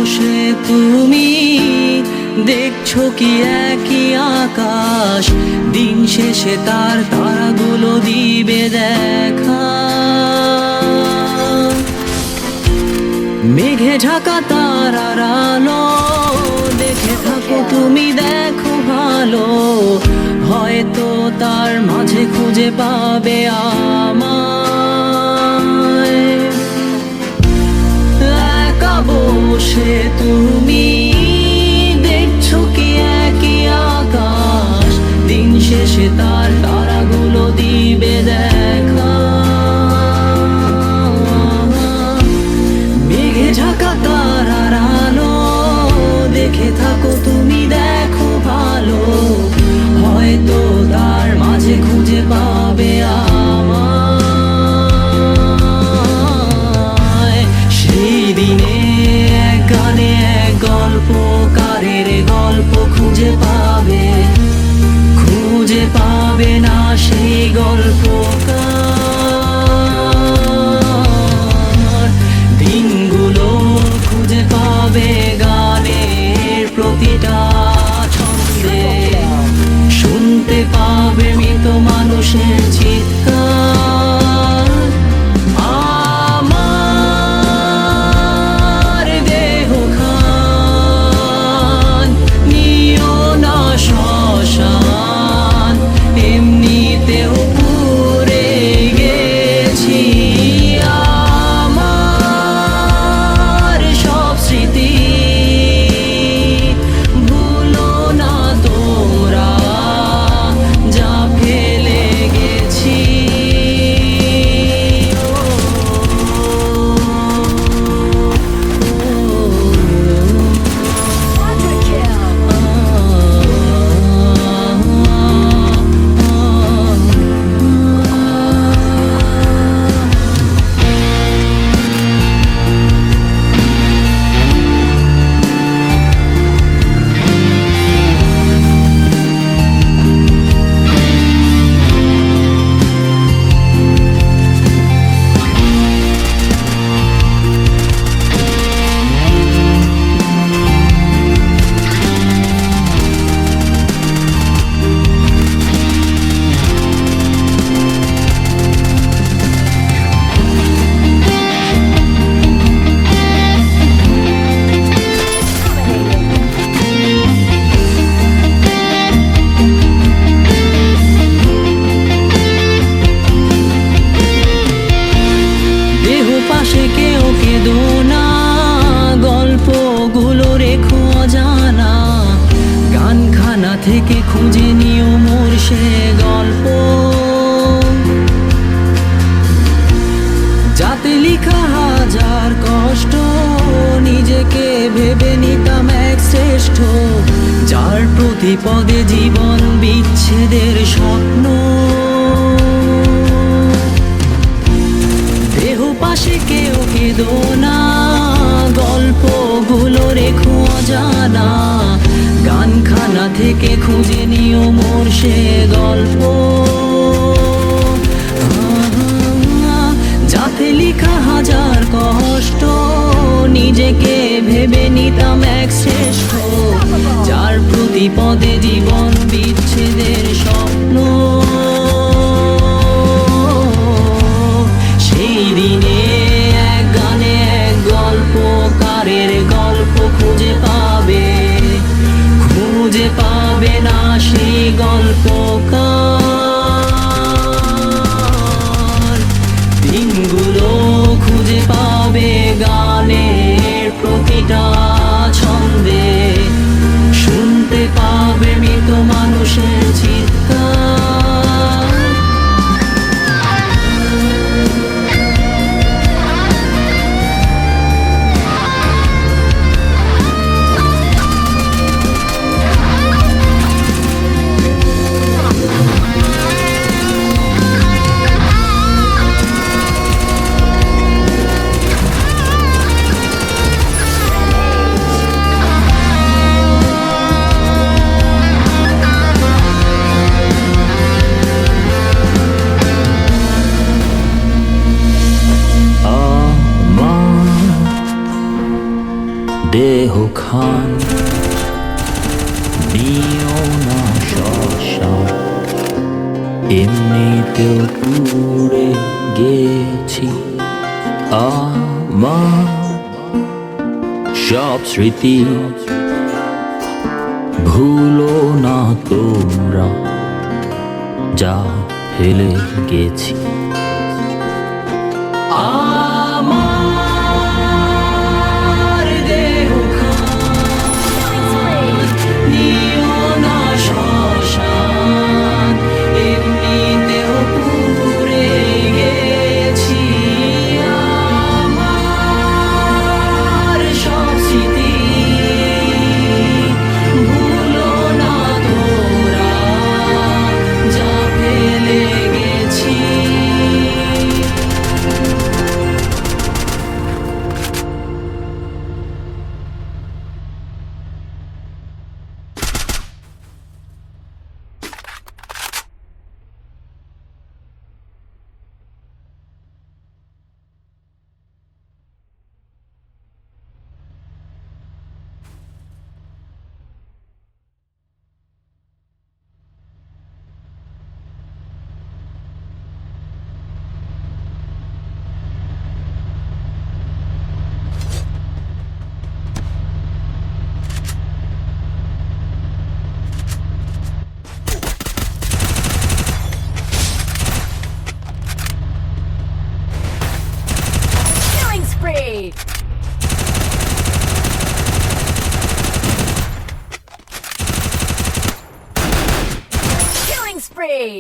বসে তুমি দেখছো কি একই আকাশ, দিন শেষে তার তারাগুলো দিবে দেখা। মেঘে ঢাকা তারার আলো দেখে থাকো তুমি, দেখো ভালো, হয়তো তার মাঝে খুঁজে পাবে আমায়। একা বসে তুমি দেখছো কি একই আকাশ, দিন শেষে তার তারাগুলো দিবে দেখা। মেঘে ঢাকা তারার আলো দেখে থাকো তুমি, দেখো ভালো, হয়তো তার মাঝে খুঁজে পাবে আমায়। সেই দিনে এক গানে এক গল্পকারের গল্প খুঁজে পাবে, খুঁজে পাবে না সেই গল্পকার। দিনগুলো খুঁজে পাবে গানের প্রতিটা ছন্দে, শুনতে পাবে মৃত মানুষের চিৎকার। আমার দেহ খান নিও না শ্মশান, এমনিতেও পুড়ে গেছি। আমার সব স্মৃতি ভুলো না তোমরা, যা ফেলে গেছি। পাশে কেউ কেঁদো না, গল্পগুলো রেখো অজানা, গানখানা থেকে খুঁজে নিও মোর সে গল্প, যাতে লিখা হাজার কষ্ট নিজেকে ভেবে নিতাম এক শ্রেষ্ঠ, যার প্রতি পদে জীবন বিচ্ছেদের স্বপ্ন। পাশে কেউ কেঁদো না, গল্পগুলো রেখো অজানা, গানখানা থেকে খুঁজে নিও মোর সে গল্প, যাতে লিখা হাজার কষ্ট নিজেকে ভেবে নিতাম এক শ্রেষ্ঠ, যার প্রতি পদে জীবন বিচ্ছেদের স্বপ্ন। সেই দিনে এক গানে এক গল্পকারের গল্প খুঁজে পাবে, খুঁজে পাবে না সেই গল্পকার। দিনগুলো খুঁজে পাবে গানের প্রতিটা ছন্দে, শুনতে পাবে মৃত মানুষের চিৎকার। দেহ খান নিও না শ্মশান, এমনিতেও পুড়ে গেছি আমার সব স্মৃতি। ভুলো না তোমরা যা ফেলে গেছি। আমার দেহ খান নিও না শ্মশান, এমনিতেও পুড়ে গেছি আমার সব স্মৃতি। ভুলো না তোমরা যা ফেলে গেছি। Killing spree! Killing spree!